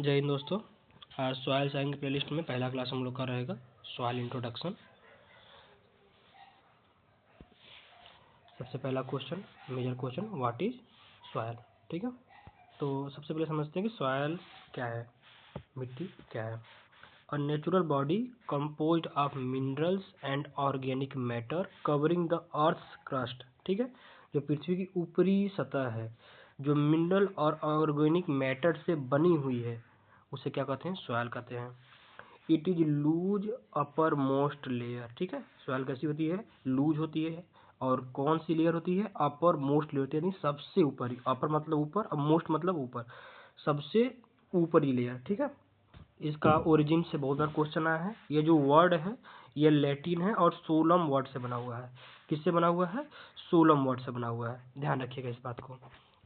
जय हिंद दोस्तों। आज सॉइल साइंस की प्लेलिस्ट में पहला क्लास हम लोग का रहेगा सॉइल इंट्रोडक्शन। सबसे पहला question, major question, what is soil. ठीक है, तो सबसे पहले समझते हैं कि सॉइल क्या है, मिट्टी क्या है। A natural body composed of minerals and organic matter covering the earth's crust. ठीक है, जो पृथ्वी की ऊपरी सतह है, जो मिनरल और ऑर्गेनिक मैटर से बनी हुई है, उसे क्या कहते हैं, सॉइल कहते हैं। It is loose uppermost layer. ठीक है, सॉइल कैसी होती है, लूज होती है। और कौन सी लेयर होती है, अपर मोस्ट लेयर, यानी सबसे ऊपरी। अपर मतलब ऊपर और मोस्ट मतलब ऊपर, सबसे ऊपरी लेयर। ठीक है, इसका ओरिजिन से बहुत बार क्वेश्चन आया है। ये जो वर्ड है ये लैटिन है और सोलम वर्ड से बना हुआ है। किससे बना हुआ है, सोलम वर्ड से बना हुआ है, ध्यान रखिएगा इस बात को।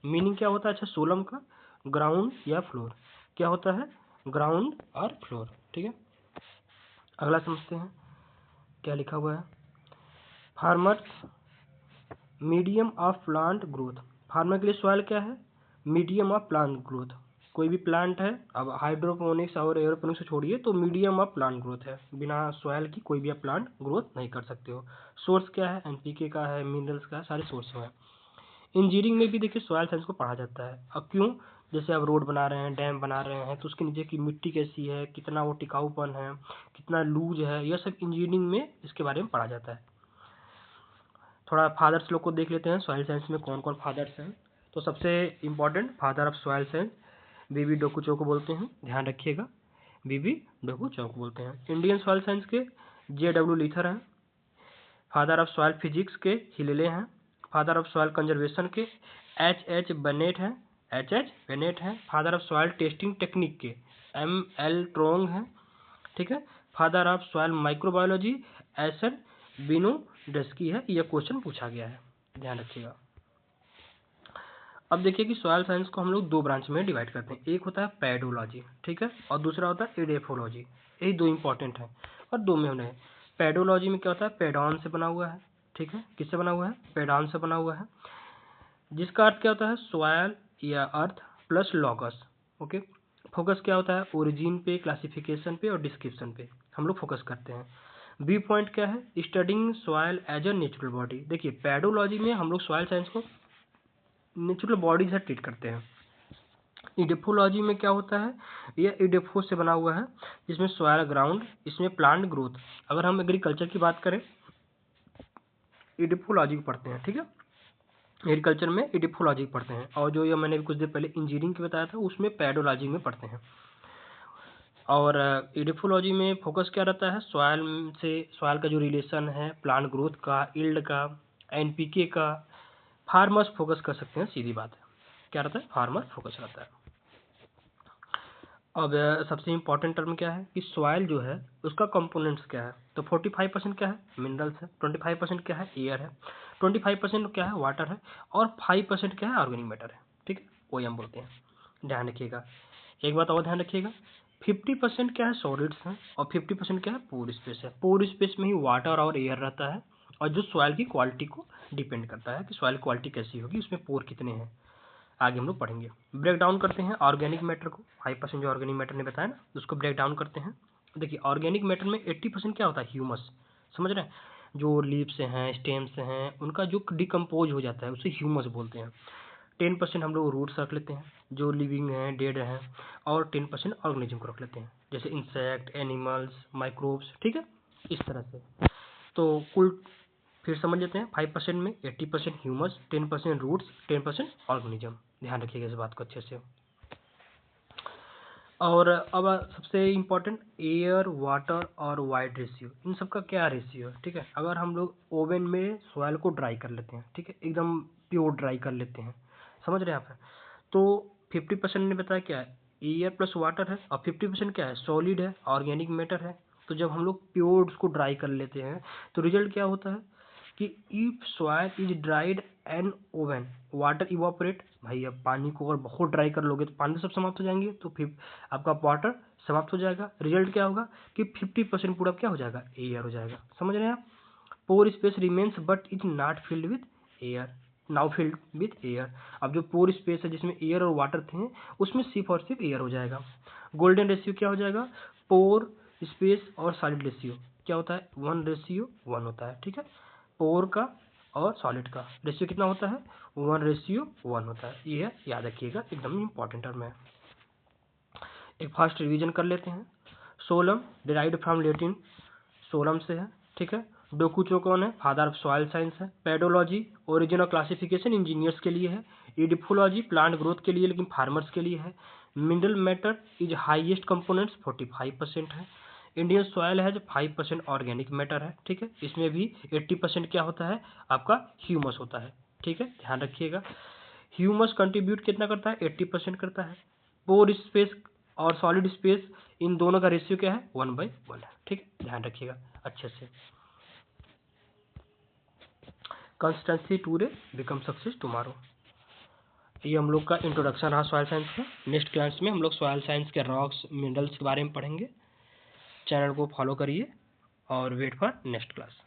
मीनिंग क्या होता है, अच्छा, सोलम का ग्राउंड या फ्लोर, क्या होता है, ग्राउंड और फ्लोर। ठीक है, अगला समझते हैं क्या लिखा हुआ है। Farmers medium of plant growth. Farmer के लिए सॉइल क्या है, मीडियम ऑफ प्लांट ग्रोथ। कोई भी प्लांट है, अब हाइड्रोपोनिक्स और एयरोपोनिक्स से छोड़िए, तो मीडियम ऑफ प्लांट ग्रोथ है। बिना सॉइल की कोई भी आप प्लांट ग्रोथ नहीं कर सकते हो। सोर्स क्या है, एनपीके का है, मिनरल्स का है, सारे सोर्स है। इंजीनियरिंग में भी देखिए सॉइल साइंस को पढ़ा जाता है। अब क्यों, जैसे आप रोड बना रहे हैं, डैम बना रहे हैं, तो उसके नीचे की मिट्टी कैसी है, कितना वो टिकाऊपन है, कितना लूज है, यह सब इंजीनियरिंग में इसके बारे में पढ़ा जाता है। थोड़ा फादर्स लोग को देख लेते हैं, सॉइल साइंस में कौन कौन फादर्स हैं। तो सबसे important father of soil science V V Dokuchaev को बोलते हैं, ध्यान रखिएगा, बीबी डोकुचो को बोलते हैं। इंडियन सॉइल साइंस के JW लीथर हैं। फादर ऑफ सॉइल फिजिक्स के हिलेले हैं। फादर ऑफ सॉइल कंजर्वेशन के H बेनेट हैं, H बेनेट हैं। Father of soil testing technique के ML ट्रोंग हैं। ठीक है, फादर ऑफ सॉइल माइक्रोबायोलॉजी एसन बिनोडेस्की है। यह क्वेश्चन पूछा गया है, ध्यान रखिएगा। अब देखिए कि सॉइल साइंस को हम लोग दो ब्रांच में डिवाइड करते हैं, एक होता है पेडोलॉजी, ठीक है, और दूसरा होता है एडेफोलॉजी। यही दो इंपॉर्टेंट है और दो में होने। पेडोलॉजी में क्या होता है, पेडॉन से बना हुआ है। ठीक है, किससे बना हुआ है, पेडॉन से बना हुआ है, जिसका अर्थ क्या होता है, सॉइल या अर्थ प्लस लॉगस। ओके, फोकस क्या होता है, ओरिजिन पे, क्लासिफिकेशन पे और डिस्क्रिप्शन पे हम लोग फोकस करते हैं। बी पॉइंट क्या है, studying soil as a natural body. देखिए पेडोलॉजी में हम लोग सॉइल साइंस को नेचुरल बॉडी से ट्रीट करते हैं। इडेफोलॉजी में क्या होता है, यह इडेफो से बना हुआ है, जिसमें सॉइल ग्राउंड, इसमें प्लांट ग्रोथ। अगर हम एग्रीकल्चर की बात करें, इडेफोलॉजी पढ़ते हैं। ठीक है, एग्रीकल्चर में इडिफोलॉजी पढ़ते हैं, और जो ये मैंने कुछ देर पहले इंजीनियरिंग की बताया था उसमें पेडोलॉजी में पढ़ते हैं। और इडिफोलॉजी में फोकस क्या रहता है, सॉइल से, सॉइल का जो रिलेशन है, प्लांट ग्रोथ का, इल्ड का, एनपीके का। फार्मर्स फोकस कर सकते हैं, सीधी बात है, क्या रहता है, फार्मर फोकस रहता है। अब सबसे इंपॉर्टेंट टर्म क्या है कि सॉइल जो है उसका कंपोनेंट्स क्या है, तो 45% क्या है, मिनरल्स है, 25% क्या है, एयर है, 25% क्या है, वाटर है, और 5% क्या है, ऑर्गेनिक मैटर है। ठीक है, वही हम बोलते हैं, ध्यान रखिएगा। एक बात और ध्यान रखिएगा, 50% क्या है, सॉलिड्स हैं, और 50% क्या है, पोर स्पेस है। पोर स्पेस में ही वाटर और एयर रहता है, और जो सॉइल की क्वालिटी को डिपेंड करता है कि सॉइल क्वालिटी कैसी होगी, उसमें पोर कितने हैं, आगे हम लोग पढ़ेंगे। ब्रेक डाउन करते हैं ऑर्गेनिक मैटर को, 5% जो ऑर्गेनिक मैटर ने बताया ना, उसको ब्रेक डाउन करते हैं। देखिए ऑर्गेनिक मैटर में 80% क्या होता है, ह्यूमस, समझ रहे हैं, जो लीव्स हैं, स्टेम्स हैं, उनका जो डिकम्पोज हो जाता है उसे ह्यूमस बोलते हैं। 10% हम लोग रूट्स रख लेते हैं, जो लिविंग हैं, डेड हैं, और 10% ऑर्गेनिज्म को रख लेते हैं, जैसे इंसेक्ट, एनिमल्स, माइक्रोब्स। ठीक है, इस तरह से। तो कुल फिर समझ लेते हैं, 5% में 80% ह्यूमस, 10% रूट्स, 10% ऑर्गेनिज्म। ध्यान रखिएगा इस बात को अच्छे से। और अब सबसे इम्पोर्टेंट, एयर, वाटर और वाइड रेशियो, इन सब का क्या रेशियो है। ठीक है, अगर हम लोग ओवन में सॉइल को ड्राई कर लेते हैं, ठीक है, एकदम प्योर ड्राई कर लेते हैं, समझ रहे हैं आप, तो 50% ने बताया क्या है, एयर प्लस वाटर है, और 50% क्या है, सॉलिड है, ऑर्गेनिक मैटर है। तो जब हम लोग प्योर उसको ड्राई कर लेते हैं तो रिजल्ट क्या होता है कि if soil is dried and oven water evaporate. भाई अब पानी को अगर बहुत ड्राई कर लोगे तो पानी सब समाप्त हो जाएंगे, तो फिर आपका वाटर समाप्त हो जाएगा। रिजल्ट क्या होगा कि 50% पूरा क्या हो जाएगा, एयर हो जाएगा। समझ रहे हैं आप, pore space remains but is not filled with air. Now filled with air. अब जो पोर स्पेस है जिसमें एयर और वाटर थे उसमें सिर्फ और सिर्फ एयर हो जाएगा। गोल्डन रेशियो क्या हो जाएगा, पोर स्पेस और सॉलिड रेशियो क्या होता है, 1:1 होता है। ठीक है, पोर का और सॉलिड का रेशियो कितना होता है, 1:1 होता है। ये याद रखिएगा, एकदम इंपॉर्टेंट टर्म है। एक फास्ट रिवीजन कर लेते हैं। सोलम डिराइव्ड फ्रॉम लेटिन, सोलम से है। ठीक है, डोकुचो कौन है, फादर ऑफ सॉइल साइंस है। पेडोलॉजी ओरिजिन और क्लासिफिकेशन इंजीनियर्स के लिए है। इडिफोलॉजी प्लांट ग्रोथ के लिए लेकिन फार्मर्स के लिए है। Mineral matter is highest components 45% है। इंडियन सॉयल है जो 5% ऑर्गेनिक मैटर है। ठीक है, इसमें भी 80% क्या होता है आपका ह्यूमस होता है। ठीक है, ध्यान रखिएगा। ह्यूमस कंट्रीब्यूट कितना करता है, 80% करता है। पोर स्पेस और सॉलिड स्पेस इन दोनों का रेशियो क्या है, 1:1 है। ठीक है, ध्यान रखिएगा अच्छे से। Consistency today become success tomorrow, ये हम लोग का इंट्रोडक्शन रहा सॉइल साइंस का। नेक्स्ट क्लास में हम लोग सॉइल साइंस के रॉक्स मिनरल्स के बारे में पढ़ेंगे। चैनल को फॉलो करिए और वेट फॉर नेक्स्ट क्लास।